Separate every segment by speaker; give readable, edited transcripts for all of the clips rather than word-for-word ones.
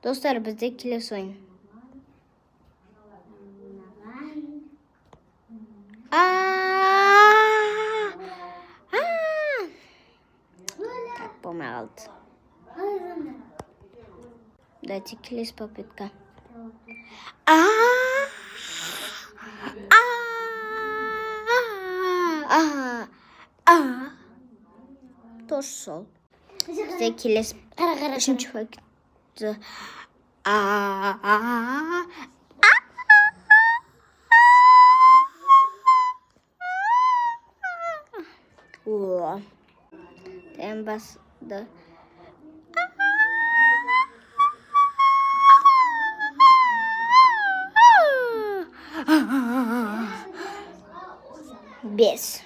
Speaker 1: Dostlar bizde kilis oyun. Так, помалт. Дайте килис попытка. Тоже сол. Bizde kilis. Üçüncü vakti. En başta. Без.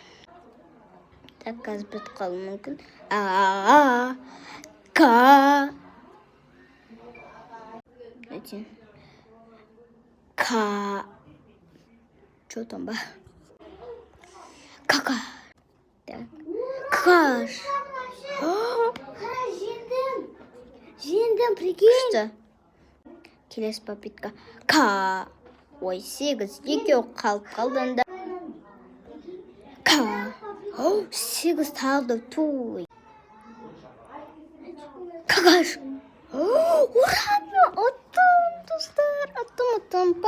Speaker 1: Так az bit kalmamkın. Ka. Эти. Ka. Что там, ба? Кака. Так. Каш. Жендем, прикинь. Что? Келес попытка. Ka. Ой, сегіз. Екеу қалды. Ka. Сегіз талды. Туй. Какаш. Ура! Оттым, достар. Оттым.